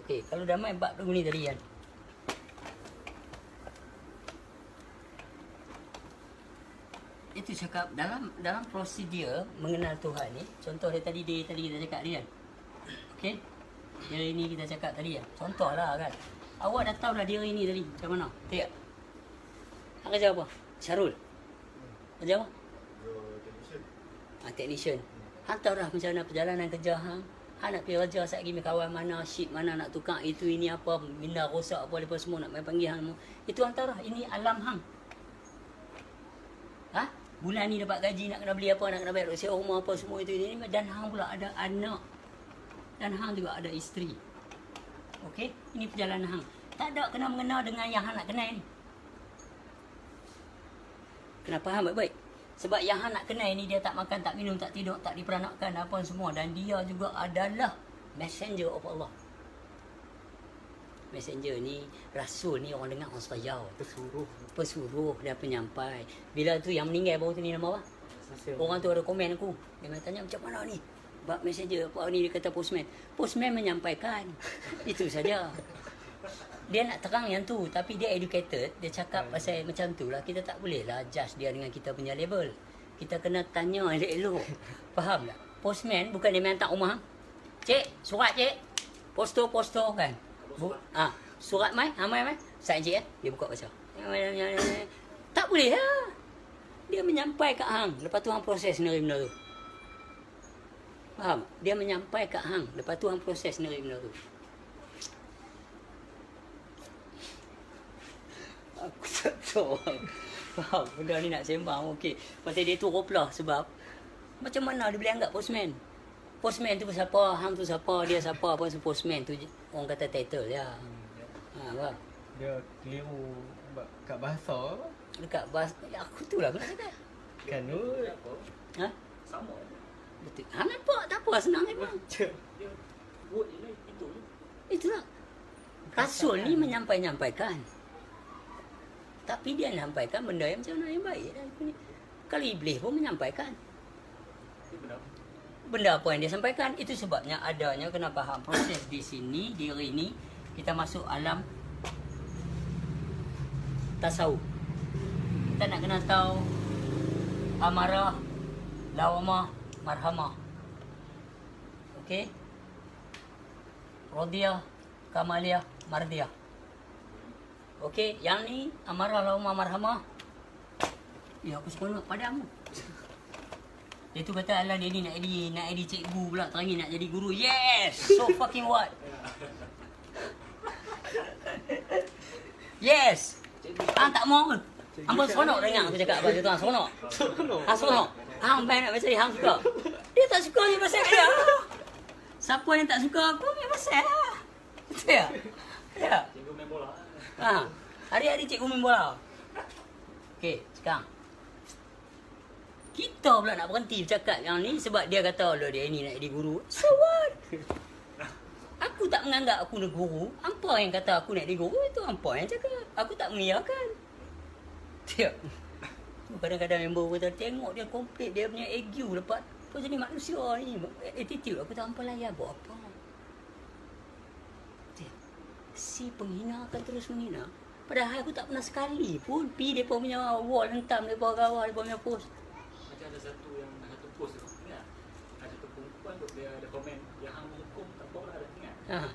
Okey, kalau damai bab dulu ni tadi kan. Itu cakap dalam prosedur mengenal Tuhan ni, contoh dia tadi kita cakap ni kan. Okey. Dia ini kita cakap tadi kan. Contohlah kan. Awak dah tahu dah dia ini tadi macam mana? Tak? Hang kerja apa? Syarul. Kerja apa? Technician. Hang tahu dah macam mana perjalanan kerja hang. Hang nak pergi kerja satgi kawan mana, ship mana nak tukar itu ini apa, benda rosak apa lepas semua nak main panggil hang. Itu hang tahu dah, ini alam hang. Ha? Bulan ni dapat gaji nak kena beli apa, nak kena bayar sewa rumah apa semua itu ini, dan hang pula ada anak. Dan hang juga ada isteri. Okey, ini perjalanan hang. Tak ada kena mengena dengan yang hang nak kenal ni. Kena faham baik-baik. Sebab yang hang nak kenal ni dia tak makan, tak minum, tak tidur, tak diperanakkan apa semua, dan dia juga adalah messenger of Allah. Messenger ni, rasul ni orang dengar orang Sayau. Pesuruh dan penyampai. Bila tu yang meninggal baru tu ni nama apa? Orang tu ada komen aku. Dia tanya macam mana ni? Bab messenger apa ni, dia kata postman. Postman menyampaikan. Itu saja. Dia nak terang yang tu, tapi dia educated, dia cakap pasal macam tu lah. Kita tak boleh lah judge dia dengan kita punya label. Kita kena tanya elok-elok. Faham tak? Postman bukan dia main tak rumah. Cik, surat cik. Posto kan. Surat mai, mai. Sign cik dia buka baca. Tak boleh lah. Dia menyampaikan kat hang, lepas tu hang proses nerima benda tu. Faham? Dia menyampaikan kat hang, lepas tu hang proses nerima benda tu. Aku tak tahu. Faham? Benda ni nak sembang, okey. Pasal dia tu roplah sebab macam mana dia boleh anggap postman? Postman tu siapa? Hang tu siapa? Dia siapa? Apa semua postman tu orang kata title dia. Faham? Dia keliru kat bahasa. Dekat bahasa aku tu lah aku nak cakap. Kanut. Ha? Sama. Betul. Hang nampak tak apa senang memang. Dia word je lah itu. Itulah. Rasul ni menyampaikan. Tapi dia menyampaikan benda yang macam mana yang baik. Kalau iblis pun menyampaikan. Benda apa yang dia sampaikan, itu sebabnya adanya kena faham proses di sini, diri ni kita masuk alam tasawuf. Kita nak kena tahu amarah, lawamah, marhamah. Okey? Radiyah, kamaliyah, mardiyah. Okey, yang ni amarah, lawamah, marhamah. Ya, aku seronok padamu. Dia tu kata alah dia ni nak jadi cikgu pula, terangi nak jadi guru. Yes! So fucking what? Yes! Hang tak mau ke? Hang pun seronok dengar aku cakap pasal tu, hang seronok. Hang seronok. Hang main nak pasal dia, hang suka. Dia tak suka ni pasal dia. Siapa yang tak suka aku ni pasal. Betul tak? Ya. Cikgu main bola. Hari-hari cikgu main bola. Okey, sekarang. Kita pula nak berhenti bercakap yang ni sebab dia kata Allah dia ni nak jadi guru. So what? Aku tak menganggap aku nak guru. Hampa yang kata aku nak jadi guru, itu hampa yang cakap. Aku tak mengiyakan. Tiap. Kadang-kadang member kata tengok dia komplit dia punya EQ lepas. Kau jadi manusia ni. Attitude aku tak hampa layan buat apa. Tiap. Si penghina akan terus menghina. Padahal aku tak pernah sekali pun pergi mereka punya wall hentam mereka kawal mereka punya post. Macam ada satu post tu. Ingat? Ada satu perempuan tu dia ada komen yang hang menghukum tak apa lah, ada ingat?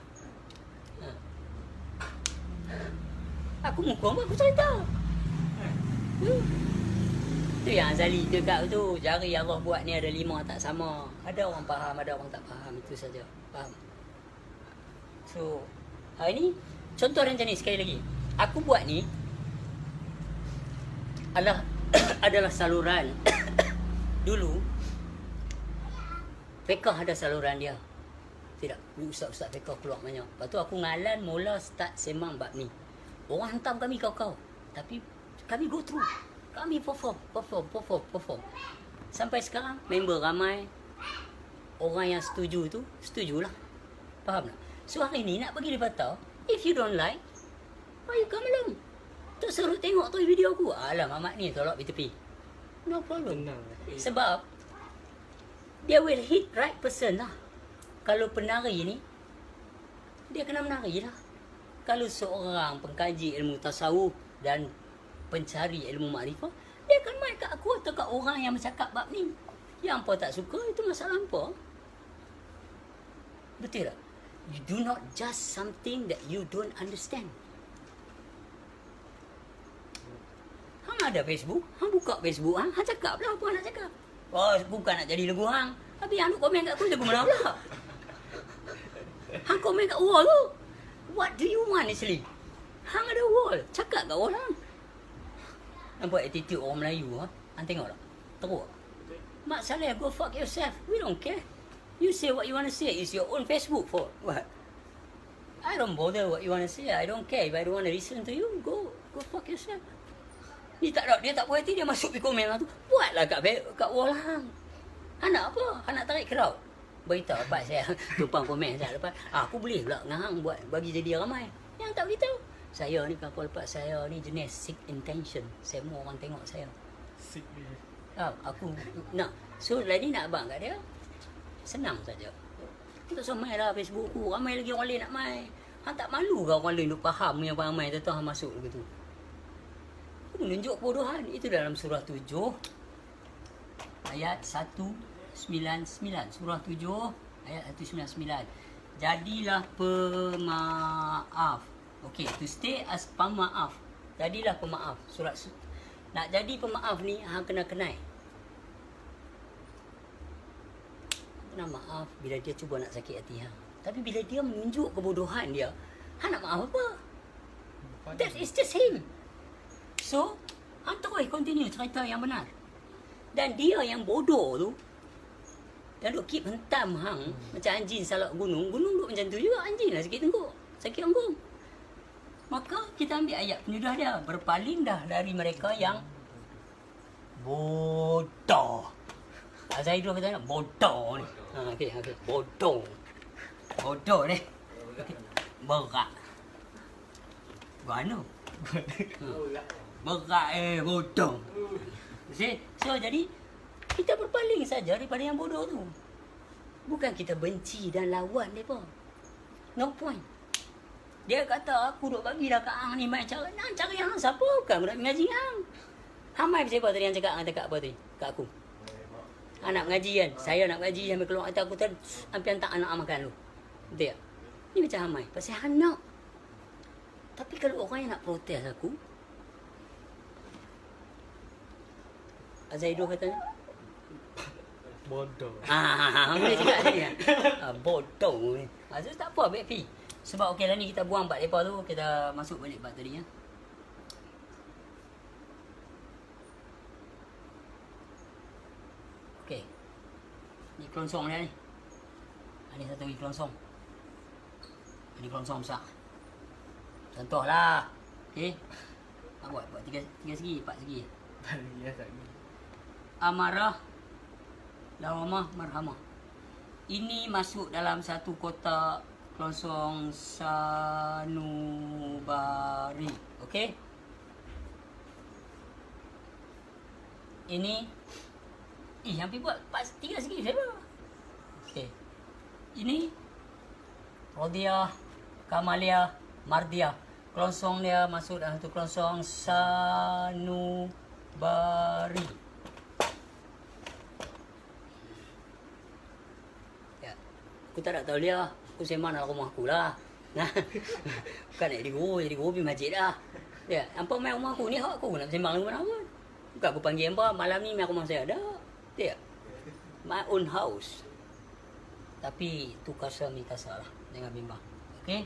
Aku mukum aku cerita. Tu yang Azali dekat tu, jari Allah buat ni ada 5 tak sama. Ada orang faham, ada orang tak faham, itu saja. Faham? So, hari ni contoh macam ni sekali lagi. Aku buat ni adalah saluran. Dulu fiqh ada saluran dia. Tidak, ustaz-ustaz fiqh keluar banyak. Lepas tu aku ngalan mula start sembang bab ni. Orang hantam kami kau-kau. Tapi kami go through. Kami perform. Sampai sekarang member ramai. Orang yang setuju tu, setujulah. Faham tak? So hari ni nak bagi dia tahu, if you don't like, why you come along? Tak suruh tengok tu video aku. Alah mamat ni tolak pergi tepi. No problem. Sebab dia will hit right person lah. Kalau penari ni dia kena menari lah. Kalau seorang pengkaji ilmu tasawuf dan pencari ilmu makrifah, dia akan main kat aku atau kat orang yang bercakap bab ni. Yang apa tak suka, itu masalah apa. Betul tak? You do not judge something that you don't understand. Hang ada Facebook, hang buka Facebook, hang cakap lah apa nak cakap. Oh, bukan nak jadi lagu hang. Tapi hang nak komen kat aku lagu mana pula? Hang komen kat wall tu. What do you want actually? Hang ada wall, cakap kat wall hang. Nampak attitude orang Melayu ha? Hang tengok tak? Teruk. Mak Saleh, go fuck yourself. We don't care. You say what you want to say. It's your own Facebook for what? I don't bother what you want to say. I don't care. If I don't want to listen to you, go fuck yourself. Dia tak puas hati, dia masuk di komen lah tu. Buatlah kat wall hang. Hang nak apa? Hang nak tarik crowd. Beritahu lepas saya tumpang komen saya lepas. Aku boleh pula dengan hang buat bagi jadi ramai. Yang tak beritahu. Saya ni kapal lepas saya ni jenis sick intention. Saya mau orang tengok saya. Sick ni. Aku nak. So lagi nak abang kat dia. Senang saja. Tak usah main lah Facebook ku. Ramai lagi orang lain nak main. Hang tak malu ke orang lain duk faham yang ramai tu hang masuk begitu. Aku menunjuk kebodohan. Itu dalam surah 7 ayat 199. Surah 7 ayat 199. Jadilah pemaaf. Okey, to stay as pemaaf. Jadilah pemaaf. Nak jadi pemaaf ni hang kena kenal. Kena maaf bila dia cuba nak sakit hati hang. Tapi bila dia menunjuk kebodohan dia, hang nak maaf apa? That is just him. So, hang terus continue cerita yang benar. Dan dia yang bodoh tu, dia duk keep hentam hang macam anjing salak gunung. Gunung duk macam tu juga, anjing lah sakit tengguk, sakit anggung. Maka kita ambil ayat penyudah dia. Berpaling dah dari mereka yang bodoh. Zaidul kata nak bodoh ni. Okey. Bodoh. Bodoh ni. Okay. Berat. Mana? Berat bodoh. See? So jadi kita berpaling saja daripada yang bodoh tu. Bukan kita benci dan lawan mereka. No point. Dia kata aku duk bagilah kat hang ni main cara. Nak cari hang siapa? Bukan nak mengaji hang. Hang mai siapa tadi yang cakap hang cakap apa tadi? Kat aku. Hang nak mengaji kan? Saya nak mengaji sampai keluar kata aku tadi hampir hantar anak makan lu. Betul tak? Ni macam hang mai. Pasal hang nak. Tapi kalau orang yang nak protes aku, Azaidul katanya Bodoh. boleh cakap tadi kan? Bodoh ni. So tak apa, baik pi. Sebab okey lah ni kita buang bab lepas tu, kita masuk balik bab tadi ya. Okey. Ni kelonsong dia ni. Ini satu lagi kelonsong. Ini kelonsong besar. Contohlah. Okey. Buat tiga segi, 4 segi. Ya tak ni. Amarah, lawamah, marhamah. Ini masuk dalam satu kotak kelonsong sanubari. Okey? Ini hampir buat 3 segi saya. Okey. Ini Rodiah, Kamaliah, Mardiah. Kelonsong dia masuk dalam satu kelonsong sanubari. Aku tak nak tahu dia. Aku sembang dalam rumah aku lah. Nah, bukan nak jadi guru pergi masjid dah. Ya, hampa main rumah aku ni hak aku nak sembang lagu mana pun. Bukan aku panggil hampa malam ni main rumah saya dah. Ya. My own house. Tapi tu kasa mi kasa lah. Jangan bimbang. Okey?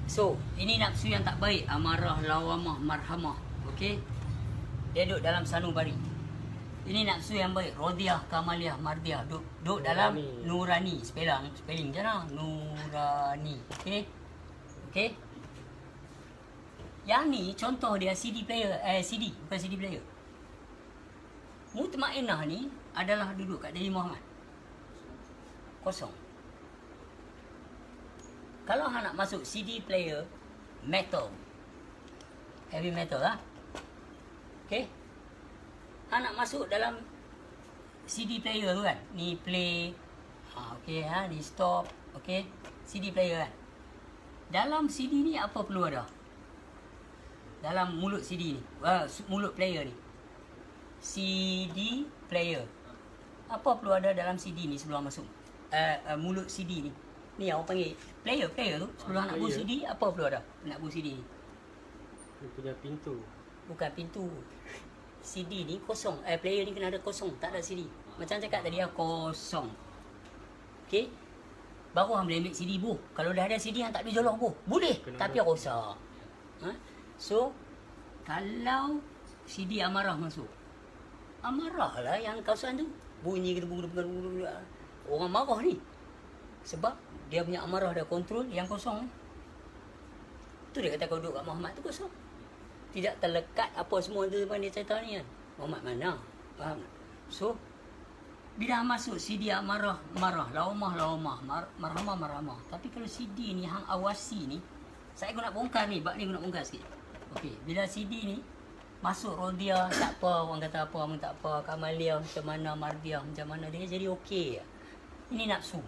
So, ini nafsu yang tak baik. Amarah, lawamah, marhamah. Okey? Dia duduk dalam sanubari. Ini nafsu yang baik. Rodiah, Kamaliah, Mardiah. Duduk dalam nurani. Spelling je lah. Nurani. Okey? Okey? Yang ni contoh dia CD player. CD. Bukan CD player. Mutmainah ni adalah duduk kat Diri Muhammad. Kosong. Kalau hang nak masuk CD player metal. Heavy metal lah. Okey? Hang nak masuk dalam CD player tu kan. Ni play Okey di stop. Okey. CD player kan. Dalam CD ni apa perlu ada? Dalam mulut CD ni. Mulut player ni. CD player. Apa perlu ada dalam CD ni sebelum masuk? Mulut CD ni. Ni orang panggil player tu. Sebelum nak buat CD, apa perlu ada? Nak buat CD ni. Dia punya pintu. Bukan pintu. CD ni kosong. Player ni kena ada kosong. Tak ada CD. Macam cakap tadi kosong. Okey. Baru hang boleh ambil CD bu. Kalau dah ada CD hang tak boleh jolok bu. Boleh. Kena Tapi rosak. So, kalau CD amarah masuk. Amarah lah yang kawasan tu. Bunyi kita orang marah ni. Sebab dia punya amarah dah kontrol yang kosong ni. Tu dia kata kau duduk kat Muhammad tu kosong. Tidak terlekat apa semua tu dia cerita ni kan. Muhammad mana? Faham tak? So, bila masuk CD marah, marhamah. Tapi kalau CD ni hang awasi ni, saya guna bongkar ni, bab ni guna bongkar sikit. Okey, bila CD ni masuk Rodia, tak apa, orang kata apa, orang tak apa, Kamalia macam mana, Mardiah macam mana, dia jadi okey. Ini nafsu.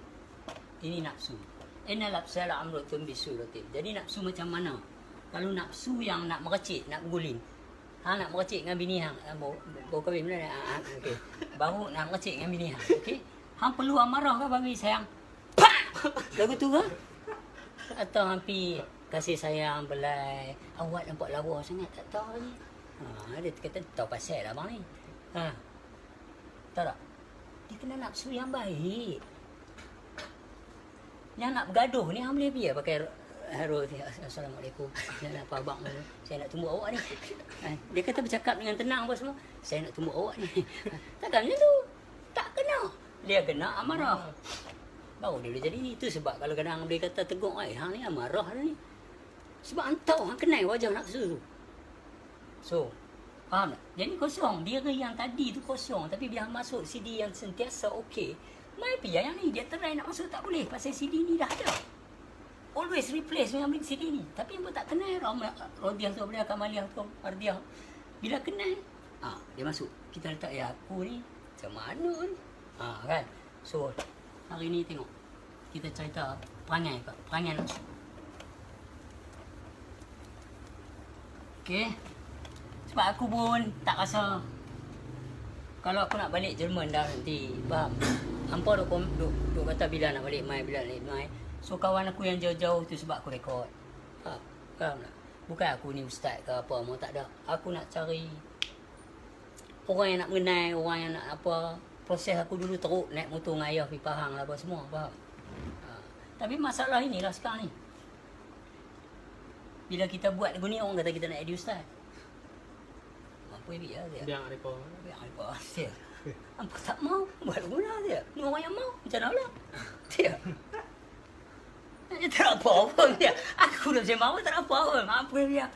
Inna lapsala amrutun bisuratin. Jadi nafsu macam mana? Kalau nafsu yang nak merecit, nak berguling. Hang nak merecit dengan bini hang. Baru kahwin mana? Okey. Baru nak merecit dengan bini hang. Okey. Hang perlu amarah ke bagi sayang? Pak! Lagu tu ke? Atau hang pi kasih sayang belai. Awak nampak lawa sangat tak tahu lagi. Dia kata tahu pasal lah abang ni. Tahu tak? Dia kena nafsu yang baik. Yang nak bergaduh ni hang boleh biar pakai Assalamualaikum. Saya nak apa abang ni? Saya nak tunggu awak ni. Dia kata bercakap dengan tenang apa semua. Saya nak tunggu awak ni. Takkan macam tu. Tak kena. Dia kena amarah. Baru dia boleh jadi ni. Itu sebab kalau kadang dia kata tegur, hang ni amarah ni. Sebab hang tahu, hang kenal wajah nafsu tu. So, faham tak? Jadi kosong. Dia yang tadi tu kosong. Tapi bila masuk CD yang sentiasa okey, mai pi yang ni dia try nak masuk tak boleh. Pasal CD ni dah ada. Always replace dengan CD ni. Tapi yang pun tak kenal Rodiah tu boleh, Kamaliah tu, Ardiah. Bila kenal, dia masuk. Kita letak aku ni macam mana ni? Kan? So, hari ni tengok. Kita cerita perangai nafsu. Okey. Sebab aku pun tak rasa kalau aku nak balik Jerman dah nanti, faham? Hampa duk kata bila nak balik mai. So kawan aku yang jauh-jauh tu sebab aku rekod. Faham tak? Bukan aku ni ustaz ke apa, mau tak ada. Aku nak cari orang yang nak mengenal, orang yang nak apa. Proses aku dulu teruk naik motor dengan ayah pergi Pahang lah apa semua, faham? Tapi masalah inilah sekarang ni. Bila kita buat lagu ni, orang kata kita nak jadi ustaz. Mampu ya dia. Biang rekod. Dia. Apa tak mau buat lagu nak dia. Ni orang yang mau macam mana lah. Dia. Dia tak apa-apa dia. Aku dah macam mau tak apa-apa. Mampu dia.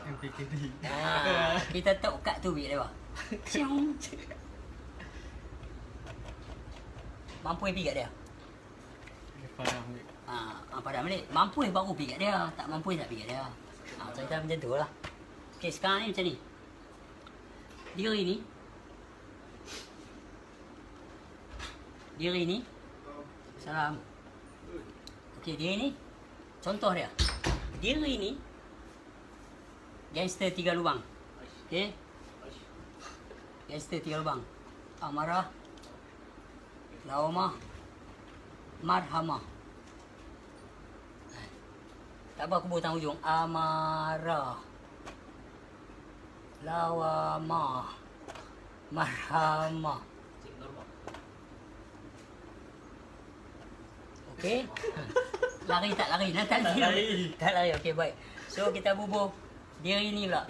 MPKD. Kita tok kat tu biar lewat. Cium. Mampu pergi kat dia. Dia padam ni. Padahal balik. Mampu baru pergi kat dia. Tak mampu tak pergi kat dia. Cerita macam tu lah. Okey, sekarang ni macam ni. Diri ni. Salam. Okey, diri ni. Contoh dia. Diri ni. Gangster 3 lubang. Okey. Gangster 3 lubang. Amarah. Lawamah. Marhamah. Tak apa aku butang ujung. Amarah. Lawamah. Marhamah. Okey. Lari tak lari? Tak lari. Tak lari. Okey, baik. So kita bubuh diri ni pula.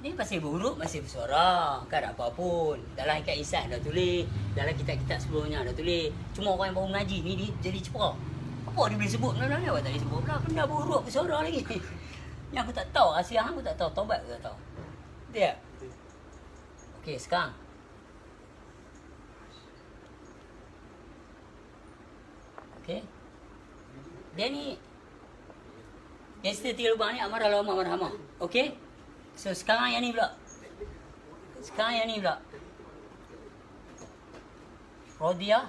Ni pasal buruk, masih bersuara. Tak ada apa pun. Dalam ikat Ihsan dah tulis. Dalam kitab-kitab sebelumnya dah tulis. Cuma orang yang baru mengaji ni dia jadi cepera. Apa dia boleh sebut? Mana awak tak boleh sebut pula. Benda buruk bersuara lagi. Yang aku tak tahu. Rahsia hang aku tak tahu. Taubat aku tak tahu. Dia. Okey, sekarang. Okey. Dia ni Gangster Tiga Lubang ni Amarah Lawan Marhamah. Okey? So sekarang yang ni pula. Rodia.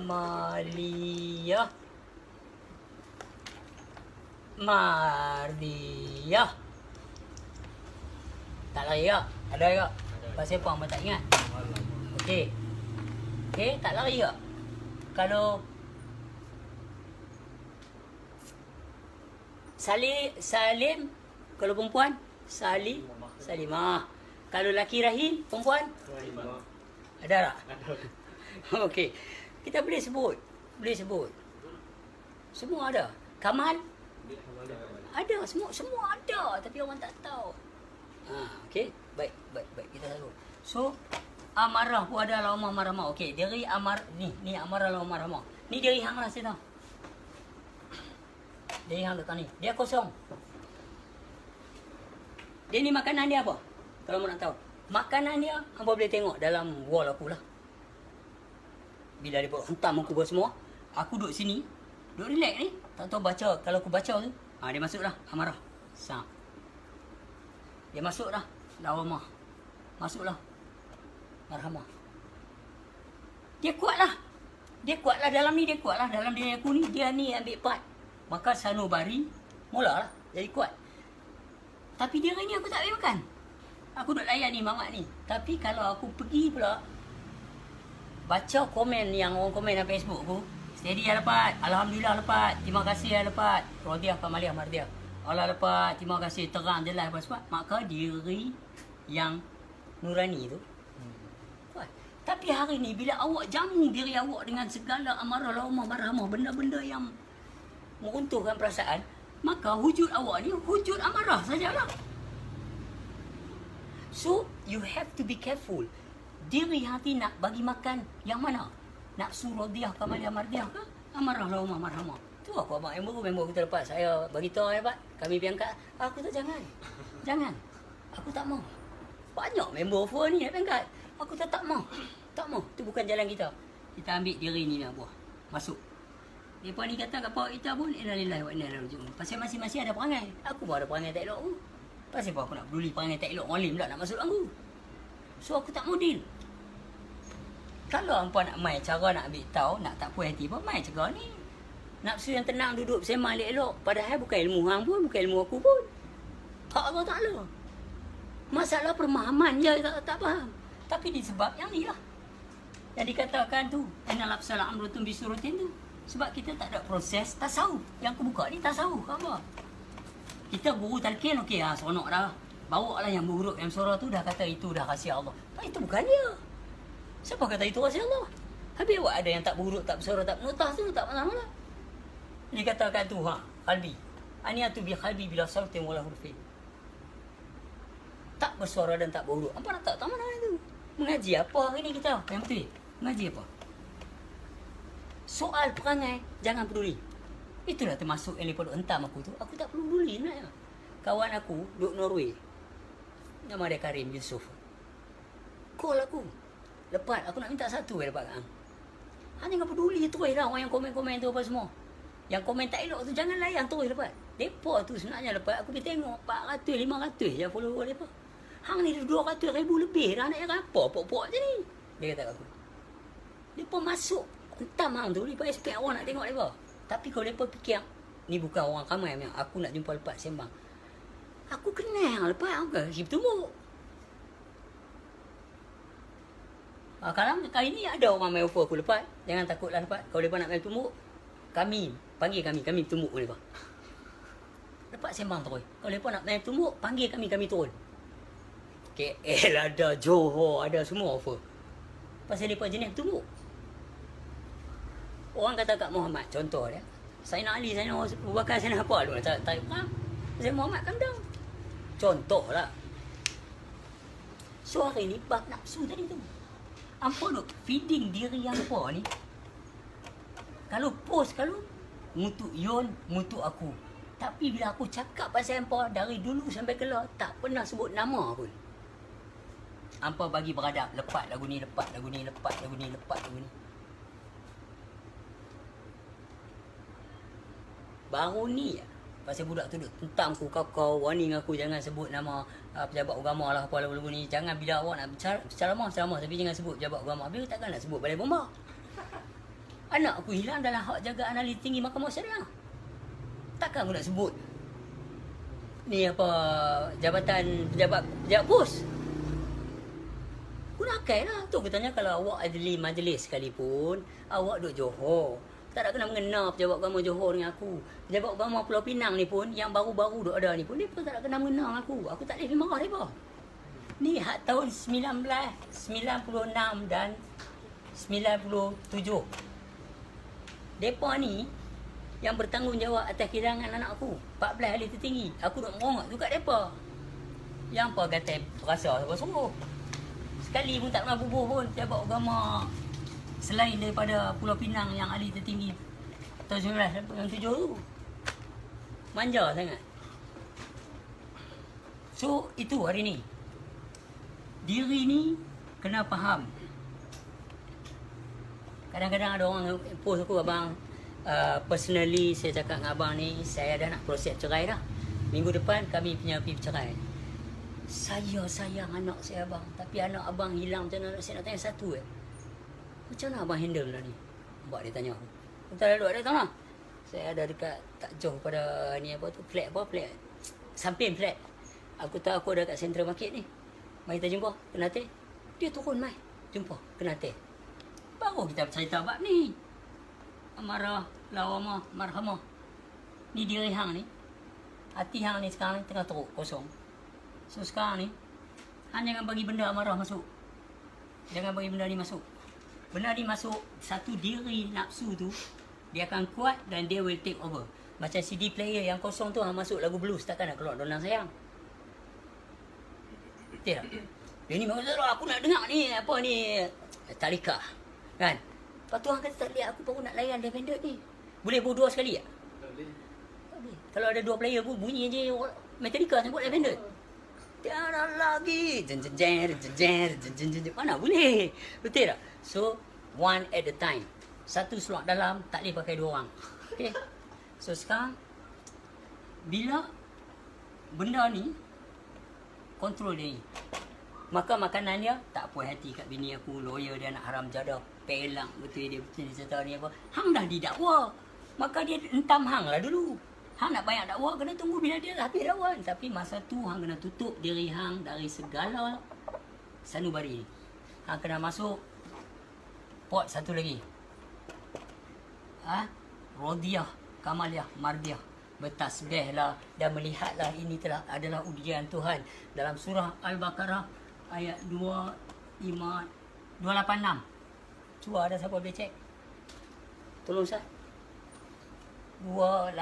Kamalia. Mardiah. Tak lari tak? Ada tak? Pasal apa abang tak ingat? Okey. Okey, tak lari tak? Kalau Salim, kalau perempuan Salimah. Kalau laki Rahim, perempuan ada tak? Okey. Kita boleh sebut. Semua ada. Kamal ada, semua ada tapi orang tak tahu. Okey. Baik. Kita sambung. So, Amarah pun ada Lawan Marhamah. Okey, diri ni Amarah Lawan Marhamah. Ni diri hang lah situ. Diri hang letak ni. Dia kosong. Dia ni makanan dia apa? Kalau mau nak tahu. Makanan dia hang boleh tengok dalam wall aku lah. Bila dia hentam aku buat semua, aku duduk sini, duduk relax ni. Tak tahu baca. Kalau aku baca tu, dia masuk dah Amarah. Sap. Dia masuk dah Lawamah. Masuk lah Marhamah. Dia kuat lah dalam ni, dia kuat lah. Dalam diri aku ni, dia ni ambil part. Maka sanubari, mula lah jadi kuat. Tapi dia ni aku tak boleh makan. Aku duduk layan ni mamak ni. Tapi kalau aku pergi pula, baca komen yang orang komen dalam Facebook aku, steady ya dapat, alhamdulillah dapat, terima kasih ya dapat, Rodiah Kamalia Mardiah, Allah dapat, terima kasih, terang je lah sebab maka diri yang nurani tu kuat. Tapi hari ni bila awak jamu diri awak dengan segala amarah laumah marhamah, benda-benda yang meruntuhkan perasaan, maka wujud awak ni wujud amarah sajalah. So you have to be careful. Diri hati nak bagi makan yang mana? Nafsu Rodiah Kamalia Mardiah ke? Amarah Laumah Marhamah. Tu aku abang member kita lepas. Saya bagi tahu Pak, kami pergi angkat. Aku tu jangan. Aku tak mau. Banyak member offer ni nak angkat. Aku tak mau. Tu bukan jalan kita. Kita ambil diri ni nak buah. Masuk. Depa ni kata kat pak kita pun innalillahi wa inna ilaihi raji'un. Pasal masing-masing ada perangai. Aku pun ada perangai tak elok aku. Pasal apa aku nak peduli perangai tak elok orang lain pula nak masuk aku. So aku tak mau deal. Kalau hampa nak main cara nak ambil tahu, nak tak puas hati pun main cara ni. Nafsu yang tenang duduk bersembang elok-elok. Padahal bukan ilmu hang pun, bukan ilmu aku pun. Hak Allah Ta'ala. Masalah permahaman je tak faham. Tapi disebab yang ni lah. Yang dikatakan tu, anal absal amrutun bisurutin tu. Sebab kita tak ada proses tasawuf. Yang aku buka ni tasawuf apa? Kita guru talqin okey seronok dah. Bawa lah yang berhuruf yang surah tu dah kata itu dah rahsia Allah. Itu bukan dia. Siapa kata itu rahsia Allah? Habis awak ada yang tak berhuruf, tak bersuara, tak penutah tu tak masalah. Dikatakan tu qalbi. Aniyatu bi qalbi bila sautin wala hurufin. Tak bersuara dan tak berhuruf. Apa nak tak mana itu? Mengaji apa hari ni kita? Yang betul. Mengaji apa? Soal perangai jangan peduli. Itulah termasuk yang lepas hentam aku tu. Aku tak perlu peduli nak. Kawan aku duduk Norway. Nama dia Karim Yusof. Call aku. Lepas aku nak minta satu lepas kan. Hang jangan peduli terus lah orang yang komen-komen tu apa semua. Yang komen tak elok tu jangan layan terus lepas. Depa tu sebenarnya lepas aku pergi tengok 400 500 je follower depa. Hang ni 200,000 lebih dah nak apa pok-pok je ni. Dia kata aku. Depa masuk hentam hang tu depa expect orang nak tengok depa. Tapi kalau depa fikir ni bukan orang ramai yang aku nak jumpa lepas sembang. Aku kenal lepas aku kasi bertemu. Kalau kali ni ada orang main offer aku lepas. Jangan takutlah lepas. Kalau mereka nak main tumbuk, panggil kami tumbuk mereka. Lepas sembang terus. Kalau mereka nak main tumbuk, panggil kami turun. KL ada, Johor ada, semua offer. Pasal mereka jenis tumbuk. Orang kata kat Muhammad, contoh dia. Sayyidina Ali, Sayyidina Abu Bakar, Sayyidina apa? Tak faham. Sayyidina Muhammad calm down. Contoh lah. So hari ni, bab nafsu tadi tu. Apa duk feeding diri yang apa ni? Kalau post mutuk Yon, mutuk aku. Tapi bila aku cakap pasal hampa dari dulu sampai kelar tak pernah sebut nama pun. Hampa bagi beradab, lepas lagu ni. Baru ni pasal budak tu duk tentam aku, kau warning aku jangan sebut nama pejabat agama lah apa lagu-lagu ni. Jangan bila awak nak ceramah tapi jangan sebut pejabat agama. Habis takkan nak sebut balai bomba. Anak aku hilang dalam hak jagaan ahli tinggi Mahkamah Syariah. Takkan aku nak sebut ni apa jabatan pejabat pos. Gunakan lah. Tu aku tanya, kalau awak ahli majlis sekalipun, awak duk Johor, tak nak kena mengena pejabat agama Johor dengan aku. Pejabat agama Pulau Pinang ni pun, yang baru-baru duk ada ni pun, dia pun tak nak kena mengena dengan aku. Aku tak boleh marah mereka. Ni hak tahun 1996 dan 97. Mereka ni yang bertanggungjawab atas kehilangan anak aku. 14 ahli tertinggi. Aku duk merongak tu kat mereka. Yang apa kata perasa sungguh-sungguh. Sekali pun tak pernah bubuh pun pejabat agama selain daripada Pulau Pinang yang ahli tertinggi tahun 1997 tu. Manja sangat. So itu hari ni. Diri ni kena faham. Kadang-kadang ada orang post aku, abang, personally saya cakap dengan abang ni, saya dah nak proses cerai dah. Minggu depan kami punya pergi bercerai. Saya sayang anak saya abang, tapi anak abang hilang macam mana? Saya nak tanya satu macam mana abang handle lah ni? Abang dia tanya aku. Entah lalu ada tahu lah. Saya ada dekat tak jauh pada ni apa tu, flat samping flat. Aku tahu aku ada kat Central Market ni. Mari kita jumpa, kena teh. Dia turun mai. Jumpa, kena teh. Baru kita bercerita bab ni. Amarah, lawamah, marhamah. Ni diri hang ni. Hati hang ni sekarang ni tengah teruk, kosong. So sekarang ni, hang jangan bagi benda amarah masuk. Jangan bagi benda ni masuk. Benda ni masuk, satu diri nafsu tu, dia akan kuat dan dia will take over. Macam CD player yang kosong tu, hang masuk lagu blues, takkan nak keluar Donang Sayang. Betul tak? Dia ni memang aku nak dengar ni, apa ni, Talika. Kan? Lepas tu hang kata tak boleh, aku baru nak layan Defender ni. Boleh berdua sekali tak? Tak boleh. Tak boleh. Kalau ada dua player pun bunyi je Metallica sebut Defender. Tiada lagi. Mana boleh? Betul tak? So, one at a time. Satu slot dalam, tak boleh pakai dua orang. Okay? So, sekarang, bila benda ni, kontrol dia ni. Maka makanan dia, tak puas hati kat bini aku, lawyer dia nak haram jadah, pelak betul dia cerita ni apa. Hang dah didakwa. Maka dia entam hang lah dulu. Hang nak banyak dakwa, kena tunggu bila dia habis dakwa. Tapi masa tu hang kena tutup diri hang dari segala sanubari. Hang kena masuk pot satu lagi. Rodiah, Kamaliah, Mardiah. Bertasbihlah dan melihatlah ini telah adalah ujian Tuhan. Dalam surah Al-Baqarah ayat 286. Cuba ada siapa boleh cek? Tolong Ustaz. 286.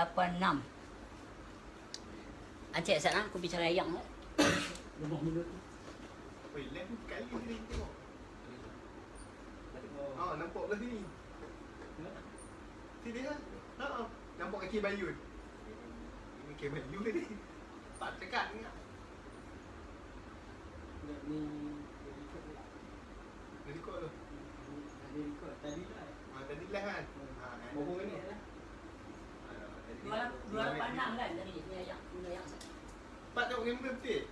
Encik Ustaz, aku bicara ayam. Lebih minut tu. Oi, left kali ni tengok. Nampak belah sini. Sini lah. Nampak kaki Bayun. Ini kaki Bayun ni. Tak dekat ni. Ni Jadi kau tu. tadi lah. Tadi lah kan. Bohong ni. 286 kan tadi ni ayam. Ni ayam. Tak tengok gambar betul.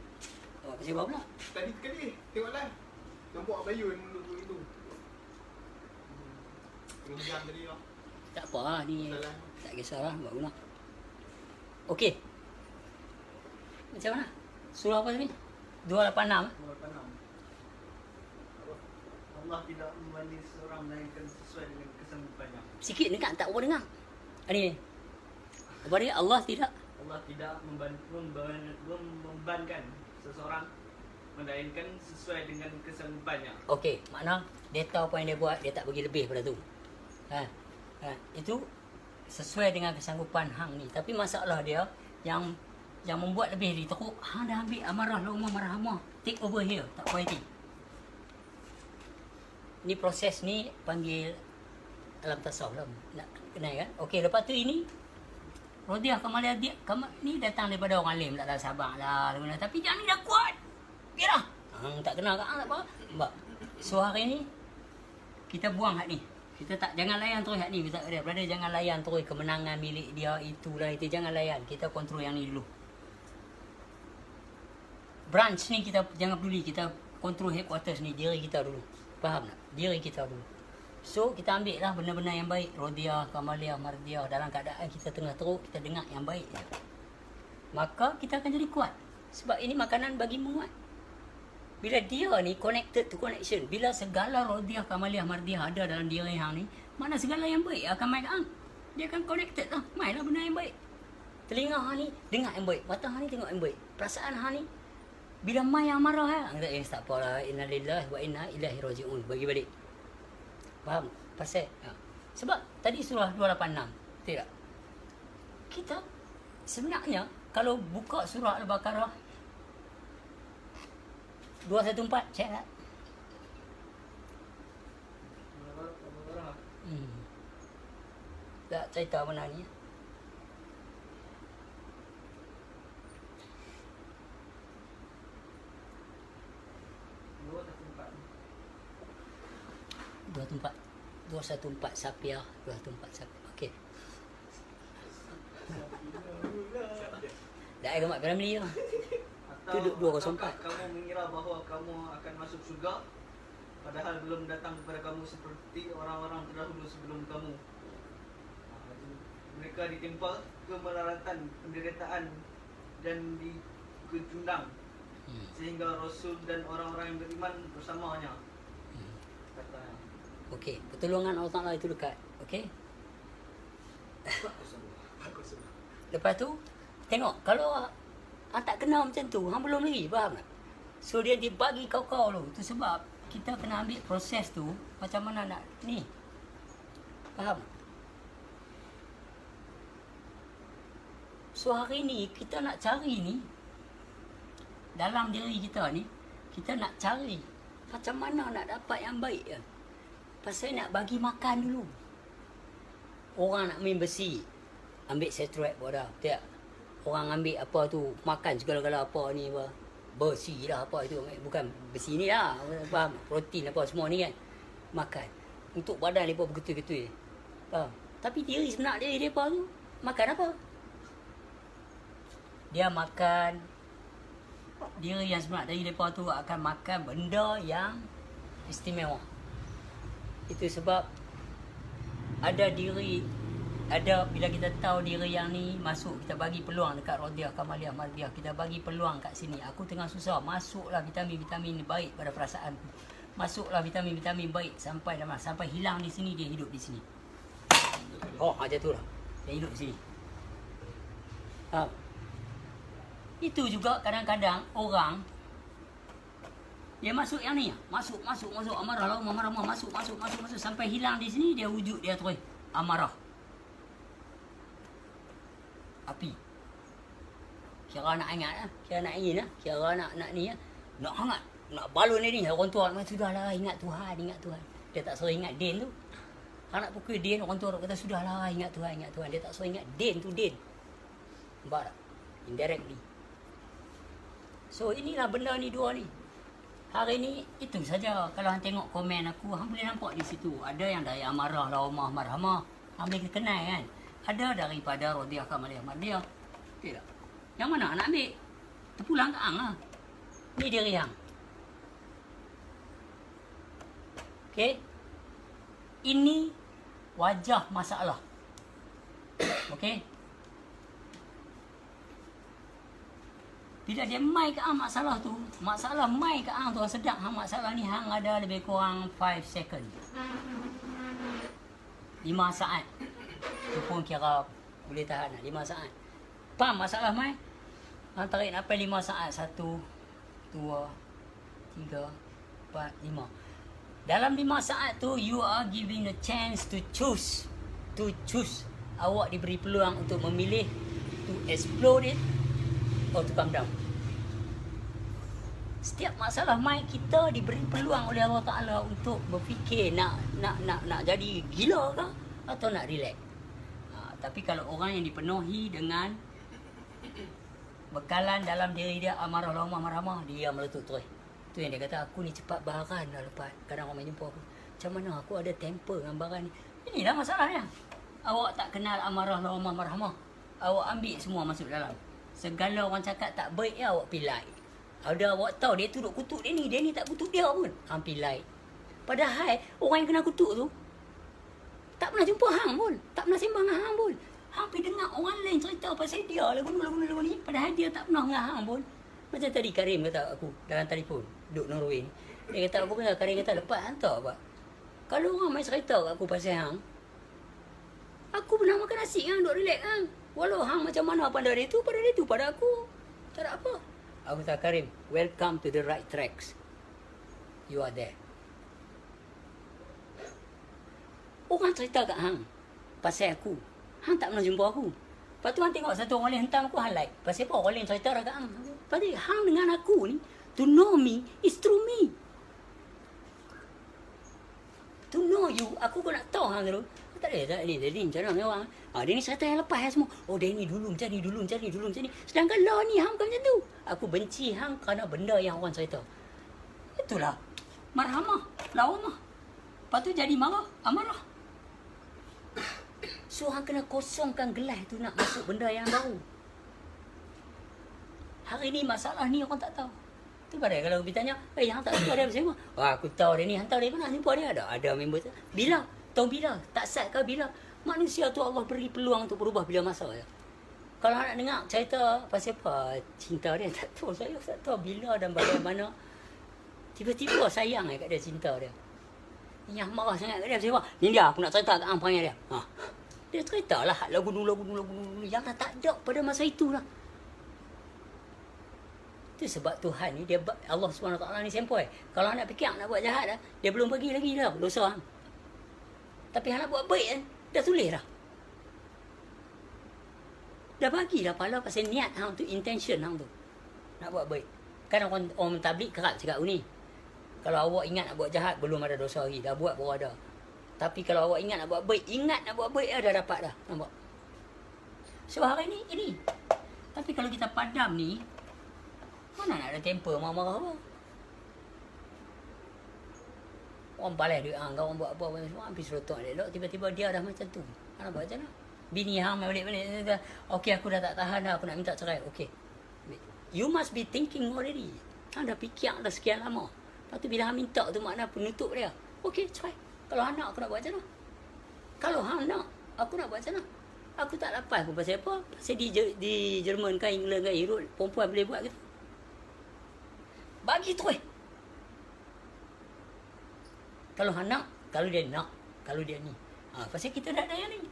Oh, pasal apa pula? Tadi sekali. Tengoklah. Nampak Bayun duduk itu. Jam tadi lah. Tak apa lah ni. Salah. Tak kisahlah, buat guna. Okey. Macam mana? Surah apa tadi? 286. Allah tidak membanding seseorang melainkan sesuai dengan kesanggupannya. Sikit dekat tak apa dengar. Ni. Apa dia? Allah tidak Allah tidak membebankan seseorang melainkan sesuai dengan kesanggupannya. okey, makna dia tahu apa yang dia buat, dia tak bagi lebih pada tu. Itu sesuai dengan kesanggupan hang ni. Tapi masalah dia yang membuat lebih dia teruk, hang dah ambil amarah laumah marhamah, take over here, tak puas hati. Ni proses ni panggil alam tasawuf lah, nak kenal kan. Okey, lepas tu ini Rodiah Kamaliah dia ni datang daripada orang alim, tak ada Sabang lah, tapi yang ni dah kuat. Okey dah. Hang tak kenal kat hang tak apa. So hari ni kita buang hak ni. Kita tak, jangan layan terus ni, brother, jangan layan terus kemenangan milik dia, itulah itu, jangan layan. Kita kontrol yang ni dulu. Branch ni kita jangan peduli, kita kontrol headquarters ni, diri kita dulu. Faham tak? Diri kita dulu. So, kita ambil lah benda-benda yang baik. Rodiah, Kamaliah, Mardiah. Dalam keadaan kita tengah teruk, kita dengar yang baik. Maka kita akan jadi kuat. Sebab ini makanan bagi menguat. Bila dia ni connected to connection, bila segala Rodiah, Kamaliah, Mardiah ada dalam diri hang ni, mana segala yang baik akan mai kat hang. Dia akan connected lah. Mai lah benda yang baik. Telinga hang ni dengar yang baik. Mata hang ni tengok yang baik. Perasaan hang ni bila mai yang marah hang, tak apalah, innalillahi wa inna ilaihi raji'un. Bagi balik. Faham? Pasal sebab tadi surah 286, betul tak? Kita sebenarnya kalau buka surah Al-Baqarah 214, cek tak? Tak cerita mana ni. Dua tempat 214 Sapiah 214 Sapiah. Okey. Dah ada mak family tu. Tu 204. Kamu mengira bahawa kamu akan masuk surga padahal belum datang kepada kamu seperti orang-orang terdahulu sebelum kamu. Mereka ditimpa kemelaratan, penderitaan dan dikecundang sehingga Rasul dan orang-orang yang beriman bersamanya. Kata Okey, pertolongan Allah Ta'ala itu dekat. Okey. Lepas tu, tengok. Kalau hang tak kenal macam tu, hang belum lagi, faham tak? So, dia bagi kau-kau tu. Itu sebab kita kena ambil proses tu, macam mana nak ni. Faham? So, hari ni, kita nak cari ni, dalam diri kita ni, kita nak cari macam mana nak dapat yang baik. Pasal nak bagi makan dulu. Orang nak main besi, ambil setret buat dah. Tak. Orang ambil apa tu, makan segala-gala apa ni apa. Besi lah apa itu. Bukan besi ni lah. Faham? Protein apa semua ni kan. Makan. Untuk badan mereka bergetul-getul. Faham? Tapi diri sebenar diri mereka tu, makan apa? Dia makan, diri yang sebenar dari mereka tu akan makan benda yang istimewa. Itu sebab ada diri, ada bila kita tahu diri yang ni masuk, kita bagi peluang dekat Rodiah, Kamaliah, Mardiah, kita bagi peluang kat sini. Aku tengah susah, masuklah vitamin-vitamin baik pada perasaan. Masuklah vitamin-vitamin baik sampai dalam, sampai hilang di sini, dia hidup di sini. Oh, macam tu lah. Dia hidup di sini. Itu juga kadang-kadang orang dia masuk yang ni, masuk amarah lah, marah masuk sampai hilang di sini, dia wujud dia terus amarah. Api. Kira nak ingat lah, kira nak ingin lah, kira nak ni lah. Nak hangat, nak balon ni, orang tua sudahlah, ingat Tuhan. Dia tak suruh ingat din tu. Anak pukul din, orang tua kata sudahlah, ingat Tuhan. Dia tak suruh ingat din tu din. Nampak tak? Indirectly. So inilah benda ni dua ni. Hari ni itu saja. Kalau hang tengok komen aku, hang boleh nampak di situ. Ada yang dari amarah, laumah, marhamah. Hang boleh kenal kan. Ada daripada Rodiah, Kamaliah, Mardiah. Tidak. Yang mana nak ambil? Terpulang ke hang lah. Ni diri hang. Okey. Ini wajah masalah. Okey. Bila dia mai ke hang masalah tu, masalah mai ke hang tu, sedang hang masalah ni hang ada lebih kurang 5 second. 5 saat. Tu pun kira boleh tahan 5 saat. Faham masalah mai? Hang tarik nafas 5 saat. 1, 2, 3, 4, 5. Dalam 5 saat tu, you are giving a chance to choose. To choose. Awak diberi peluang untuk memilih, to explode it, or to come down. Setiap masalah mai, kita diberi peluang oleh Allah Ta'ala untuk berfikir nak jadi gila ke atau nak relax. Tapi kalau orang yang dipenuhi dengan bekalan dalam diri dia amarah, laumah, marhamah, dia meletup terus. Tu yang dia kata, aku ni cepat baharan dah lepas. Kadang orang jumpa aku, macam mana aku ada temper dengan barang ni. Inilah masalahnya. Awak tak kenal amarah lawamah marhamah. Awak ambil semua masuk dalam. Segala orang cakap tak baik ya awak pilai. Ada awak tahu dia tu duk kutuk dia ni tak kutuk dia pun. Hang pilai. Padahal orang yang kena kutuk tu tak pernah jumpa hang pun. Tak pernah sembang dengan hang pun. Hang pergi dengar orang lain cerita pasal dia lagu ni. Padahal dia tak pernah dengan hang pun. Macam tadi Karim kata aku dalam telefon. Duk Norway ni. Dia kata aku pernah, Karim kata lepas hantar pak. Kalau orang main cerita kat aku pasal hang, aku pernah makan nasi hang, duk relax hang. Walau hang macam mana pada dia tu pada aku. Tak ada apa. Aku kata Karim, welcome to the right tracks. You are there. Orang cerita kat hang pasal aku. Hang tak pernah jumpa aku. Lepas tu hang tengok satu orang lain hentam aku, hang like. Pasal apa orang lain cerita kat hang? Lepas tu hang dengan aku ni, to know me is through me. To know you, aku kau nak tahu hang tu. Tak ada ni macam mana orang. Dia ni cerita yang lepas semua. Oh dia ni dulu macam ni. Sedangkan lah ni hang bukan macam tu. Aku benci hang kerana benda yang orang cerita. Itulah marhamah, lawamah. Lepas tu jadi marah, amarah. So hang kena kosongkan gelas tu nak masuk benda yang baru. Hari ni masalah ni orang tak tahu. Tu pada kalau kita tanya, hang tak suka dia macam mana? Aku tahu dia ni, hantar dia mana jumpa dia ada member tu. Bila? Tahu bila? Tak sat ke bila? Manusia tu Allah beri peluang untuk berubah bila masa je. Kalau nak dengar cerita pasal apa cinta dia, tak tahu. Saya tak tahu bila dan bagaimana. Tiba-tiba sayang kat dia cinta dia. Yang marah sangat kat dia pasal apa? Ni dia aku nak cerita kat hang perangai dia. Dia ceritalah lagu dulu yang dah tak ada pada masa itulah. Itu sebab Tuhan ni, Allah SWT ni sempoi. Kalau nak fikir nak buat jahat dah, dia belum bagi lagi dah dosa hang. Tapi hang nak buat baik kan, dah tulis dah. Dah bagi dah pahala pasal niat hang tu, intention hang tu. Nak buat baik. Kan orang tabligh kerap cakap ni. Kalau awak ingat nak buat jahat, belum ada dosa lagi. Dah buat baru ada. Tapi kalau awak ingat nak buat baik, dah dapat dah. Nampak? So hari ni, ini. Tapi kalau kita padam ni, mana nak ada temper marah-marah apa? Orang balas duit hang, orang buat apa semua, habis rotok elok, tiba-tiba dia dah macam tu. Hang nak buat macam mana? Bini hang balik-balik, okey aku dah tak tahan dah, aku nak minta cerai. Okey. You must be thinking already. Hang dah fikir dah sekian lama. Lepas tu bila hang minta tu makna penutup dia. Okey, cerai. Kalau hang nak aku nak buat macam mana? Kalau hang nak, aku nak buat macam mana? Aku tak lepas pun pasal apa? Pasal di Jerman kan, England kan, Europe, perempuan boleh buat gitu. Bagi terus. Kalau hang nak, kalau dia nak, kalau dia ni. Pasal kita dah ada yang ni.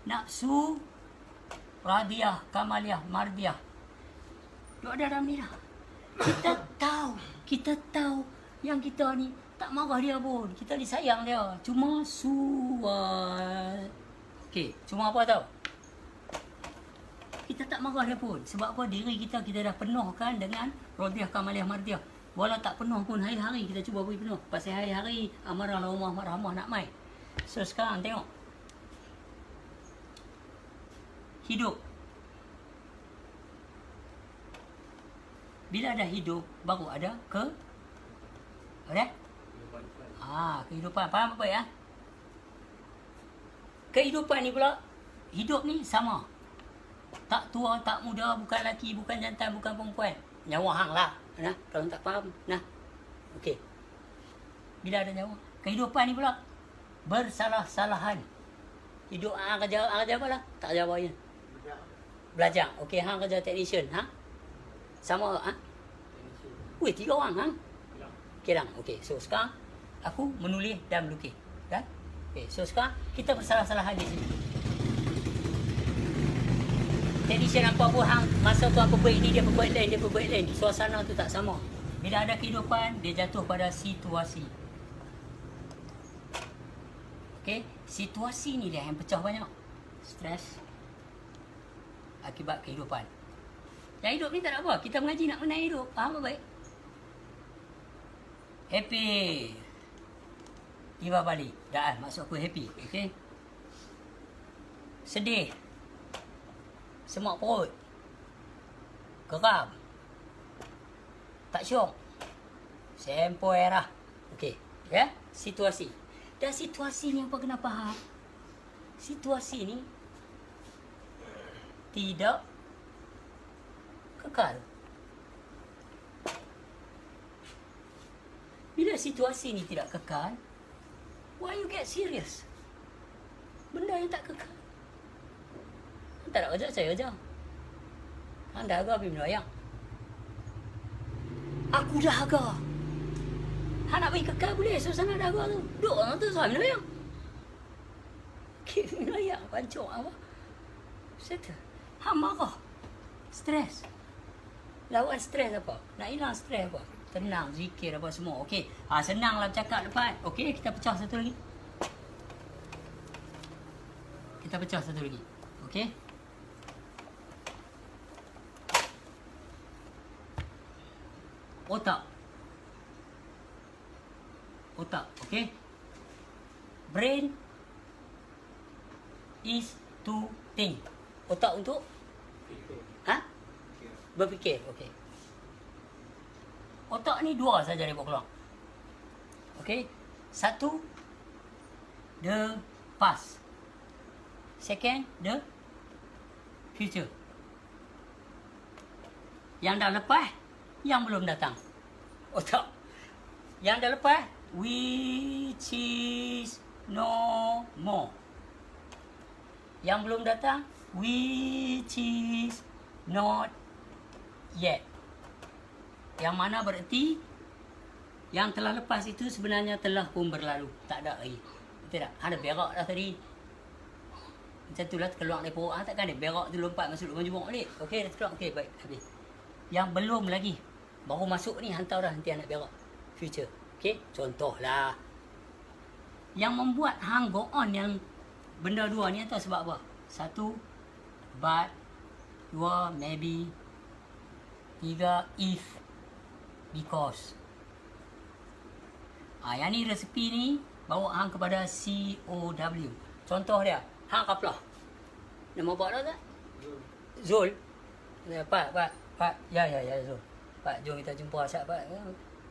Nafsu, radiyah, kamaliyah, mardiyah. Duk ada dalam ni dah. Kita tahu yang kita ni tak marah dia pun. Kita disayang dia. Cuma suat. Okey, cuma apa tahu? Kita tak marah dia pun. Sebab apa? Diri kita dah penuhkan dengan radiyah, kamaliyah, mardiyah. Walau tak penuh pun hari-hari kita cuba beri penuh. Pasal hari-hari amarah lawamah marhamah nak mai. So sekarang tengok. Hidup. Bila ada hidup, baru ada ada? Kehidupan. Faham apa ya? Kehidupan ni pula, hidup ni sama. Tak tua, tak muda, bukan lelaki, bukan jantan, bukan perempuan. Nyawa hang lah. Nah, kalau tak faham, nah. Okey. Bila ada nyawa, kehidupan ni pula bersalah-salahan. Hidup hang kerja apa lah? Tak kerja apa ya? Belajar. Okey, hang kerja technician, Sama Weh, 3 orang Kilang. Okey, so sekarang aku menulis dan melukis. Kan? Okey, so sekarang kita bersalah-salahan di sini. Technician apa pun hang masa tu apa baik ni dia berbuat lain, suasana tu tak sama. Bila ada kehidupan dia jatuh pada situasi. Okey, situasi ni dia yang pecah banyak. Stres akibat kehidupan. Yang hidup ni tak ada apa, kita mengaji nak mengenai hidup. Faham apa baik? Happy. Tiba balik. Dah maksud aku happy, okey. Sedih. Semak perut. Geram. Tak syok. Sempoi lah. Okey. Ya? situasi. Dan situasi ni apa kena faham? Situasi ni tidak kekal. Bila situasi ni tidak kekal, why you get serious? Benda yang tak kekal. Tak nak kerja, saya kerja. Anda agak pergi minum ayam. Aku dah agak. Han nak pergi kekal boleh, suasana dah agak tu. Duduk orang tu, saya minum ayam. Okay, minum ayam, pancuk apa. Settle. Han marah. Stres. Lawan stres apa? Nak hilang stres apa? Tenang, zikir apa semua. Okey. Senanglah bercakap lepas. Okey, kita pecah satu lagi. Kita pecah satu lagi. Okey. Otak. Otak, okey. Brain is to think. Otak untuk berfikir, okey. Otak ni dua saja dia buat keluar. Okey. Satu, the past. Second, the future. Yang dah lepas, yang belum datang. Otak. Yang dah lepas, which is no more. Yang belum datang, which is not yet. Yang mana bererti yang telah lepas itu sebenarnya telah pun berlalu. Tak ada lagi. Betul tak? Ada berak dah tadi. Macam tu lah keluar dari perut. Takkan ada berak tu lompat masuk dalam jumuk balik. Okey, dah keluar. Okey, baik. Habis. Yang belum lagi. Baru masuk ni hantar dah nanti anak berak. Future. Okey, contohlah. Yang membuat hang go on yang benda dua ni tahu sebab apa? Satu, but. Dua, maybe. Tiga, if. Because. Yang ni resepi ni bawa hang kepada COW. Contoh dia, hang kaplah. Nama buat dah tak? Zul. Pak. Ya Zul. Pak, jom kita jumpa Asad Pak.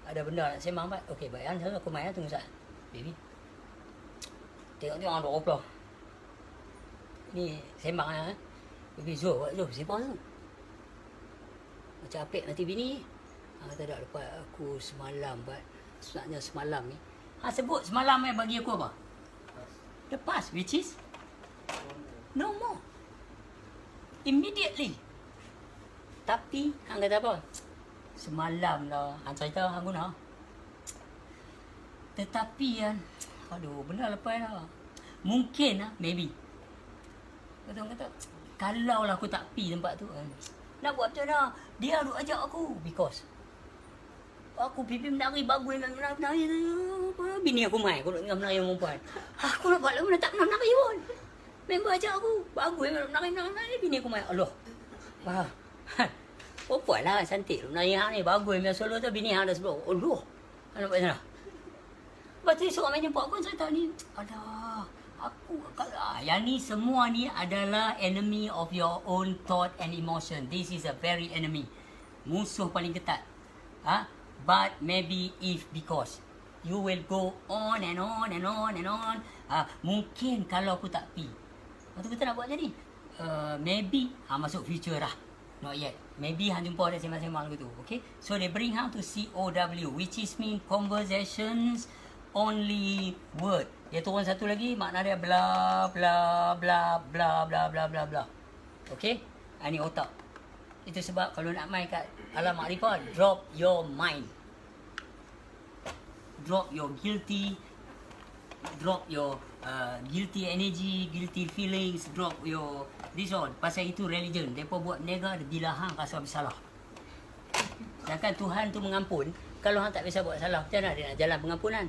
Ada benda nak sembang Pak. Okey, baik. Aku main tunggu Asad. Baby. Tengok orang duk oplah. Ni sembang ah. Baby Zul, sembang tu. Macam apik nanti bini. Kata tak dapat aku semalam Pak. Sebenarnya semalam ni. Sebut semalam bagi aku apa? The past, which is no more. Immediately. Tapi, hang kata apa? Semalam lah. Hang cerita, hang guna. Tetapi kan, aduh, benda lepas lah. Mungkin lah, maybe. Kata, kalau lah aku tak pergi tempat tu. Nak buat macam mana? Dia duk ajak aku. Because aku pipi menari bagus dengan menari tu. Bini aku main. Aku nak dengan menari perempuan. Aku nak buat lagu tak pernah menari pun. Member ajak aku. Bagus dengan menari. Bini aku main. Allah. Faham? Perempuan lah cantik. Menari hang ni bagus dengan solo tu. Bini hang dah sebelah. Allah. Nak buat macam mana? Lepas tu esok main jumpa aku cerita ni. Alah. Aku yang ni semua ni adalah enemy of your own thought and emotion. This is a very enemy. Musuh paling ketat. But maybe if because you will go on and on and on and on. Mungkin kalau aku tak pi. Waktu kita nak buat macam ni. Maybe masuk future lah. Not yet. Maybe hang jumpa dia sembang-sembang gitu. Okay. So they bring hang to COW, which is mean conversations only word. Dia turun satu lagi, makna dia bla bla bla bla bla bla bla bla. Okay? Ini otak. Itu sebab kalau nak main kat alam makrifah, drop your mind. Drop your guilty. Drop your guilty energy, guilty feelings. Drop your this all. Pasal itu religion. Mereka buat nega bila hang rasa bersalah. Sedangkan Tuhan tu mengampun. Kalau hang tak biasa buat salah, macam mana dia nak jalan pengampunan?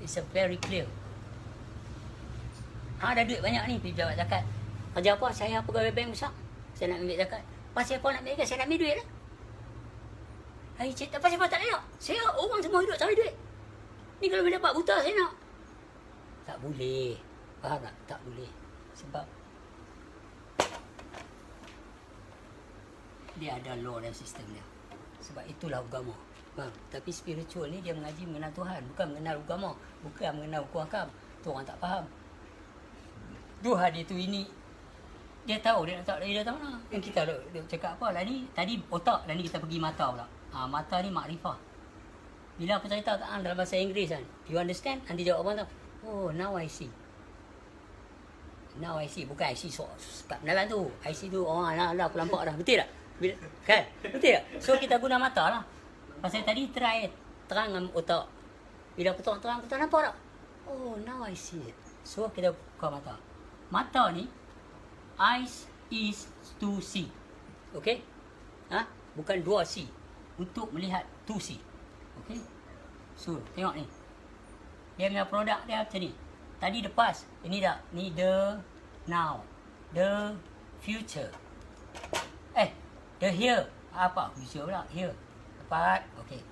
It's a very clear. Ada duit banyak ni pergi jawab zakat. Kerja apa? Saya pegawai bank besar. Saya nak ambil zakat. Pasal apa nak ambil zakat? Saya nak ambil duit lah. Hai cik, pasal apa tak layak? Saya orang semua hidup cari duit. Ni kalau bila dapat buta saya nak. Tak boleh. Faham tak? Tak boleh. Sebab dia ada law dan sistem dia. Sebab itulah agama. Faham? Tapi spiritual ni dia mengaji mengenal Tuhan, bukan mengenal agama, bukan mengenal hukum hakam. Tu orang tak faham. Tuhan dia tu ini, dia tahu, dia nak tahu, dia tahu lah. Yang kita dia cakap apa lah ni, tadi otak, dan ni kita pergi mata pula. Mata ni makrifah. Bila aku cerita kat dalam bahasa Inggeris kan, you understand? Nanti jawab apa tau? Oh, now I see. Now I see. Bukan I see kat pendalam tu. I see tu, oh lah aku nampak dah. Betul tak? Kan? Betul tak? So kita guna mata lah. Pasal tadi try terang dengan otak. Bila aku terang, kita nampak tak? Oh, now I see it. So kita buka mata. Mata ni, eyes is to see. Okay? Bukan 2C. Untuk melihat 2C. Okay? So, tengok ni. Dia punya produk dia macam ni. Tadi the past. Ini dah. Ni the now. The future. The here. Apa? Future pula. Here. Tepat. Okay.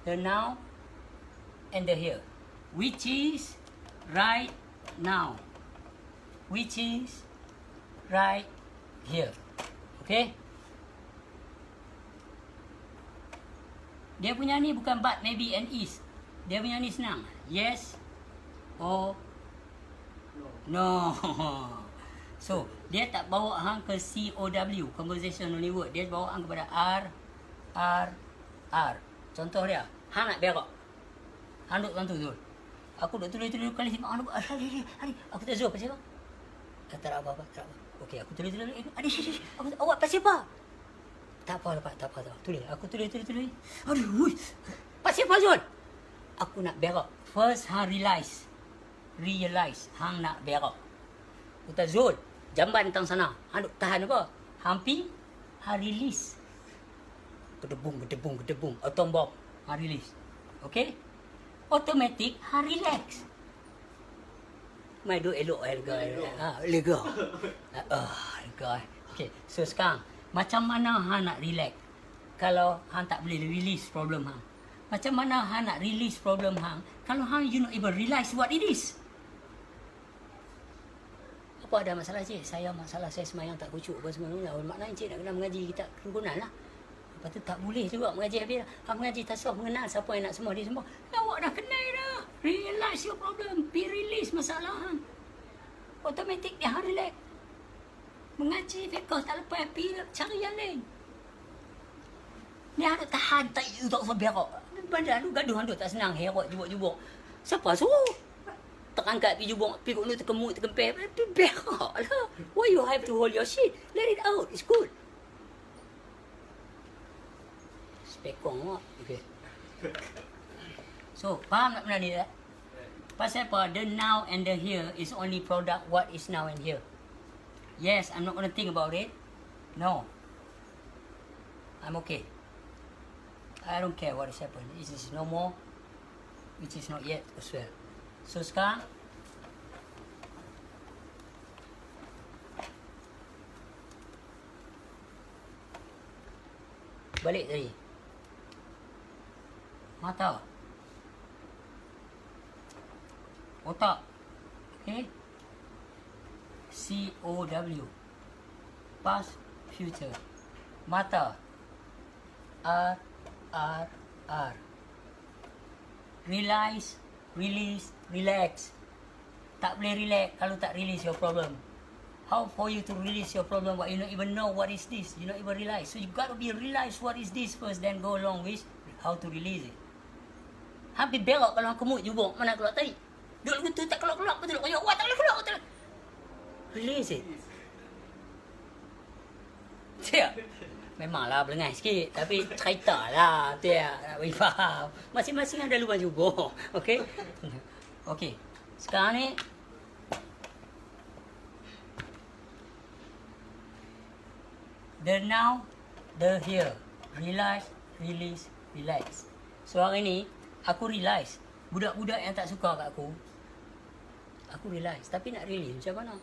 The now and the here. Which is right now. Which is right here. Okay? Dia punya ni bukan but, maybe and is. Dia punya ni senang. Yes or no. So, dia tak bawa hang ke COW, conversation only word. Dia bawa hang kepada R. Contoh dia, hang nak berak. Hang duduk bantu tu. Aku duduk tulis kali tengok hang duduk. Hari. Aku tak Zul, pasal apa? Tak ada apa-apa. Okey, aku tulis. Adik, awak pasal apa? Tak apa. Tulis. Aku tulis. Aduh, pasal apa Zul? Aku nak berak. First hang realize hang nak berak. Kata Zul, jamban tang sana. Hang duk tahan apa? Hampir hang release. Gedebung. Atom bomb. Hang release. Okey? Automatic hang relax. Mai duk elok lega. Lega. Okey, so sekarang macam mana hang nak relax kalau hang tak boleh release problem hang? Macam mana hang nak release problem hang kalau hang you not even realize what it is? Apa ada masalah cik? Saya semayang tak kucuk apa semua. Maknanya cik nak kena mengaji kita kerukunan lah. Lepas tu tak boleh juga mengaji habis. Hang mengaji tasawuf mengenal siapa yang nak semua dia semua. Awak dah kenal dah. Realize your problem. Be release masalah hang. Automatic dia hang relax. Mengaji fiqh tak lepas happy, cari yang lain. Dia ada tahan, tak usah berak. Bandar lu gaduh handu tak senang, herot jubuk-jubuk. Siapa suruh? Terangkat pergi jubuk, pergi kat terkemut, terkempeh. Berak lah. Why you have to hold your shit? Let it out, it's good. Spekong awak. Okay. So, faham tak benda ni tak? Pasal apa? The now and the here is only product what is now and here. Yes, I'm not going to think about it. No. I'm okay. I don't care what has happened. This is no more, which is not yet as well. So sekarang, balik tadi. Mata. Otak. Okay. COW. Past, future. Mata. R. Realize, release, relax. Tak boleh relax kalau tak release your problem. How for you to release your problem but you don't even know what is this? You don't even realize. So you got to be realize what is this first, then go along with how to release it. Hampir berak kalau aku kemut jubuk. Mana keluar tadi? Duduk lagu tu tak keluar-keluar. Betul kau awak tak boleh keluar. Tak. Release it. Siap. Memanglah belengai sikit. Tapi cerita lah. Tiap nak bagi faham. Masing-masing ada lubang jubuk. Okey? Okey. Sekarang ni. The now, the here. Realize, release, relax. So hari ni, aku realize. Budak-budak yang tak suka kat aku realize. Tapi nak release macam mana?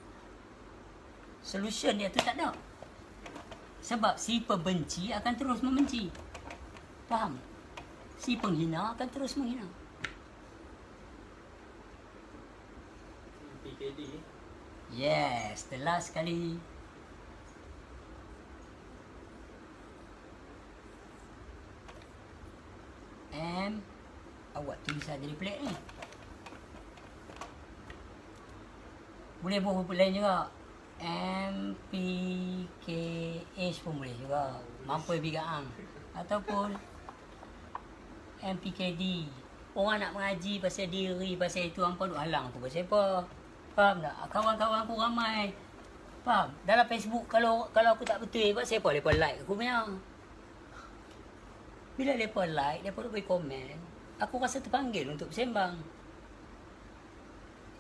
Solution dia tu tak ada. Sebab si pembenci akan terus membenci. Faham? Si penghina akan terus menghina. PKD. Yes, the last kali. jadi pelik ni. Boleh buat lain juga. MPKH pun boleh juga. Mampu bigaan. Ataupun MPKD. Orang nak mengaji pasal diri, pasal itu, hampa duk halang tu pasal apa? Faham tak? Kawan-kawan aku ramai. Faham? Dalam Facebook kalau aku tak betul, pasal apa mereka like aku punya? Bila mereka like, mereka duk beri komen, aku rasa terpanggil untuk bersembang.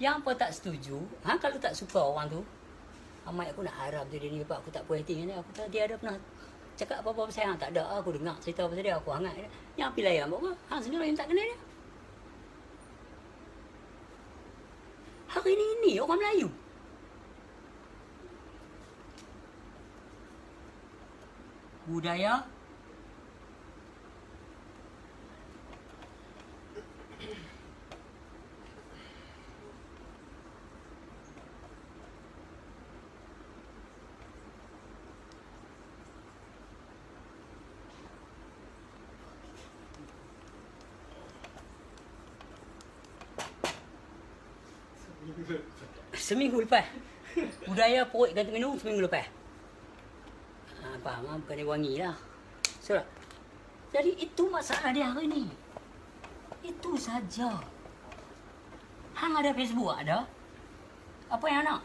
Yang apa tak setuju, kalau tak suka orang tu, amat aku nak harap dia ni lepas aku tak puas hati dengan dia. Aku tak dia ada pernah cakap apa-apa pasal hang, tak ada. Aku dengar cerita pasal dia, aku hangat dia. Yang api layan apa? Hang sendiri yang tak kenal dia. Hari ni orang Melayu. Budaya seminggu lepas. Budaya perut ganti minum seminggu lepas. Faham? Bukan dia wangi lah. So, jadi itu masalah dia hari ni. Itu saja. Hang ada Facebook ada? Apa yang nak?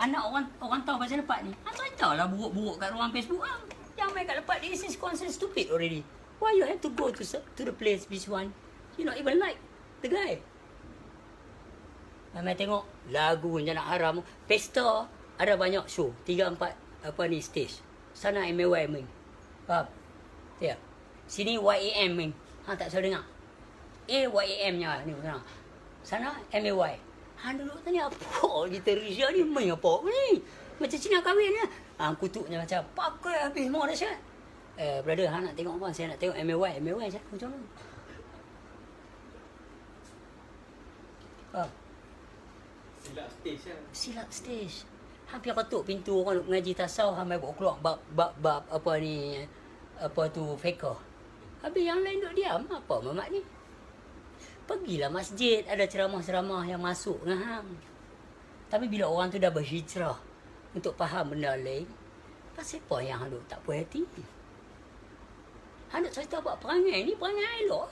Anak orang tahu pasal lepas ni. Hang cerita lah buruk-buruk kat ruang Facebook hang. Yang main kat lepas, this is considered stupid already. Why you have to go to the place this one? You not even like the guy. Main tengok lagu yang nak haram. Pesta ada banyak show. 3-4 stage. Sana MAY main. Faham? Ya. Sini YAM main. Hang tak selalu dengar. YAM nya ni sana. Sana MAY. Hang dulu tanya apa kita Rizal ni main apa ni? Macam Cina kahwin ni. Kutuknya macam pakai habis mau dahsyat. Brother, hang nak tengok apa? Saya nak tengok MAY macam mana? Silap stage lah. Silap stage. Hampir ketuk pintu orang duk mengaji tasawuf, hamai bawa keluar bab apa ni, apa tu fiqh. Habis yang lain duk diam, apa mamat ni? Pergilah masjid, ada ceramah-ceramah yang masuk dengan hang. Tapi bila orang tu dah berhijrah untuk faham benda lain, pasal apa yang hang duk tak puas hati? Hang nak cerita buat perangai ni, perangai elok.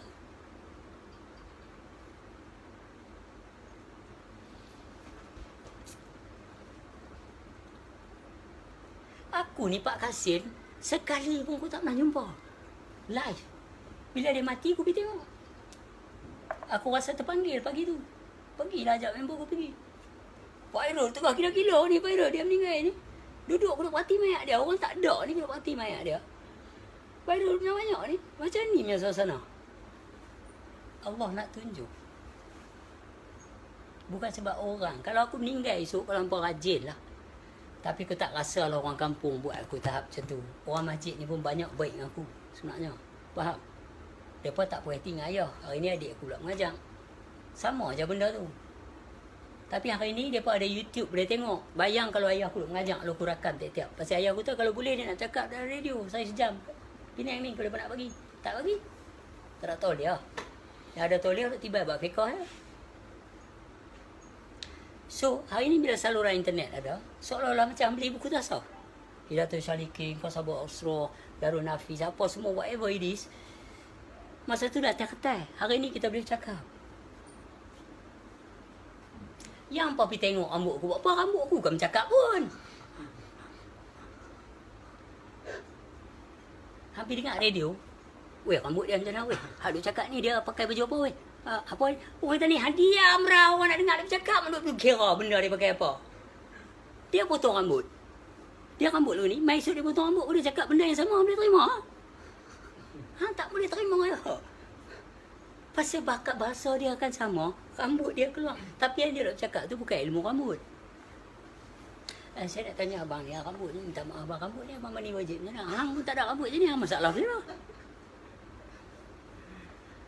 Aku ni Pak Kasim, sekali pun aku tak pernah jumpa. Live. Bila dia mati, aku pergi tengok. Aku rasa terpanggil pagi tu. Pergilah ajak member aku pergi. Pak Airul tengah gila-gila ni, Pak Airul. Dia meninggal ni. Duduk duduk parti mayat dia. Orang tak ada ni duduk parti mayat dia. Pak Airul punya banyak ni. Macam ni punya suasana. Allah nak tunjuk. Bukan sebab orang. Kalau aku meninggal esok, kalau hampa rajin lah. Tapi aku tak rasa lah orang kampung buat aku tahap macam tu. Orang masjid ni pun banyak baik dengan aku sebenarnya. Faham? Mereka tak puas hati dengan ayah. Hari ni adik aku pula mengajar. Sama je benda tu. Tapi hari ni mereka ada YouTube boleh tengok. Bayang kalau ayah aku mengajar, kalau aku rakam tiap-tiap. Pasal ayah aku tu kalau boleh dia nak cakap dalam radio. Saya sejam. Penang ni kalau mereka nak bagi. Tak bagi. Tak nak tahu dia. Yang ada tahu dia tiba buat fiqah ya. So, hari ni bila saluran internet ada, seolah-olah macam beli buku tasawuf. Hidayatul Salikin, Qasabul Usra, Darul Nafiz, apa semua, whatever it is. Masa tu dah terketai. Hari ni kita boleh cakap. Yang papi tengok rambut aku, buat apa rambut aku bukan bercakap pun. Hampir dengar radio. Weh, rambut dia macam mana weh? Hak duk cakap ni dia pakai baju apa weh? Apa ni? Orang kata ni hadiah merah. Orang nak dengar dia bercakap. Duk kira benda dia pakai apa. Dia potong rambut. Dia rambut lu ni. Mai esok dia potong rambut. Dia cakap benda yang sama. Boleh terima. Tak boleh terima ya. Pasal bakat bahasa dia akan sama. Rambut dia keluar. Tapi yang dia nak cakap tu bukan ilmu rambut. Saya nak tanya abang ni. Rambut ni minta maaf abang. Rambut ni abang mani wajib. Hang pun tak ada rambut je ni. Masalah dia.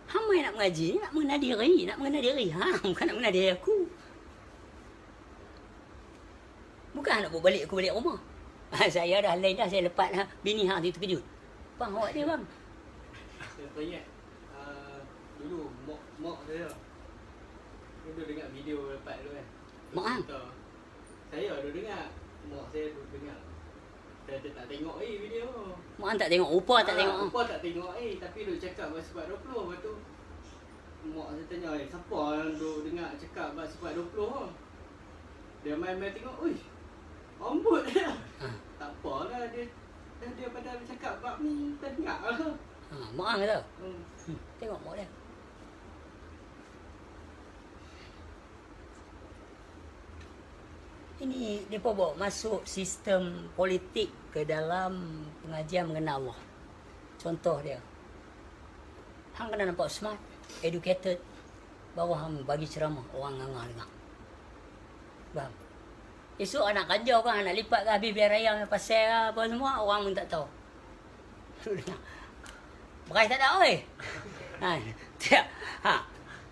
Hang main nak mengaji, nak mengenal diri. Nak mengenal diri. Bukan nak mengenal diri aku. Bukan nak bawa balik aku balik rumah. Saya dah lain dah. Saya lepas dah. Bini hang tu terkejut. Bang, awak dia bang. Saya teringat dulu mak saya Dulu dengar video lepas tu kan. Mak Ang? Cerita. Saya dulu dengar. Mak saya dulu dengar. Saya tak tengok video. Mak Ang tak tengok, Upa tak tengok. Upah tak tengok tapi duk cakap bahasa Sepat 20. Lepas tu mak saya tanya, siapa yang duk dengar cakap bahasa Sepat 20? Dia main-main tengok, ui, rambut dia. Tak apalah dia pada cakap bab ni kita dengar lah. Mak Ang kata. Hmm. Tengok mak dia. Ini mereka bawa masuk sistem politik ke dalam pengajian mengenal Allah. Contoh dia. Hang kena nampak smart, educated, baru hang bagi ceramah, orang ngangah dengar. Faham? Esok anak kerja kan, anak lipat ke habis biar raya pasal apa semua, orang pun tak tahu. Dengar. Berai tak ada, oi. Tiap.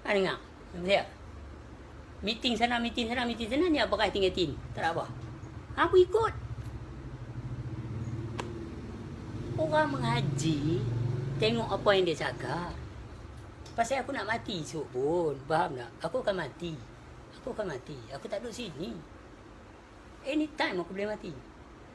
Dengar. Tiap. Meeting sana, ni apa kait tinggal tin. Tak ada apa. Aku ikut. Orang mengaji, tengok apa yang dia cakap. Pasal aku nak mati esok pun. Faham tak? Aku akan mati. Aku tak duduk sini. Anytime aku boleh mati.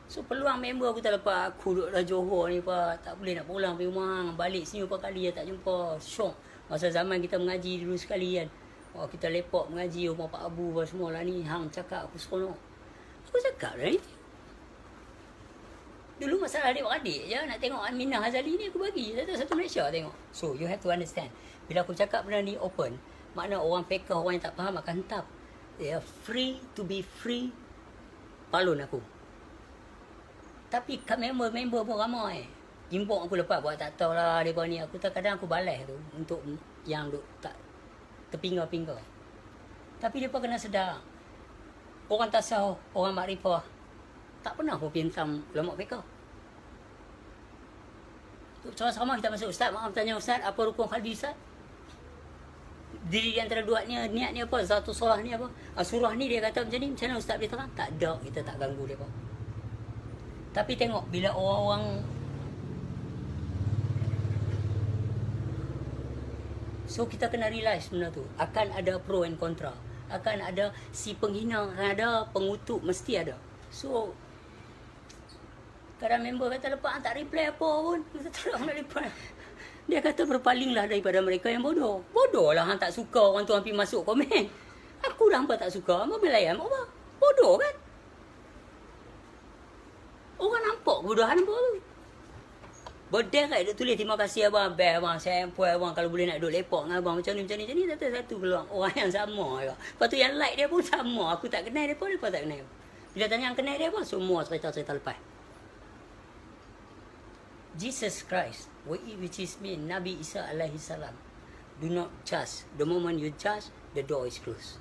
So peluang member aku tak lepas. Aku duduk dah Johor ni pak. Tak boleh nak pulang pergi rumah. Balik sini berapa kali tak jumpa. Syok. Masa zaman kita mengaji dulu sekali kan. Oh, kita lepak mengaji rumah Pak Abu apa semua lah ni. Hang cakap aku seronok. Aku cakap lah ni. Dulu masalah adik-adik je. Nak tengok Aminah Hazali ni aku bagi. Satu Malaysia tengok. So you have to understand. Bila aku cakap benda ni open. Makna orang pekah, orang yang tak faham akan tap. They are free to be free. Palun aku. Tapi member pun ramai. Import aku lepas buat tak tahu lah mereka ni. Aku kadang aku balas tu. Untuk yang duk tak terpinggar-pinggar. Tapi mereka kena sedar. Orang tasawuf, orang makrifah tak pernah pun pintam ulama fiqh. Sama-sama kita masuk ustaz, maaf tanya ustaz, apa rukun qalbi ustaz? Diri antara dua ni, niat ni apa? Satu surah ni apa? Surah ni dia kata macam ni, macam mana ustaz boleh terang? Tak ada, kita tak ganggu dia apa. Tapi tengok bila orang-orang so kita kena realize benda tu. Akan ada pro and kontra. Akan ada si penghina, akan ada pengutuk, mesti ada. So kadang member kata lepas tak reply apa pun. Kita tak nak reply. Dia kata berpalinglah daripada mereka yang bodoh. Bodoh lah hang tak suka orang tu hampir masuk komen. Aku dah hampa tak suka. Apa melayan apa? Bodoh kan? Orang nampak kebodohan apa tu. Berderet dia tulis terima kasih abang, best abang, saya empoi abang kalau boleh nak duduk lepak dengan abang macam ni. Satu peluang orang yang sama juga. Lepas tu yang like dia pun sama. Aku tak kenal dia pun, dia tak kenal. Bila tanya yang kenal dia pun, semua cerita-cerita lepas. Jesus Christ, which is me, Nabi Isa alaihi salam. Do not judge. The moment you judge, the door is closed.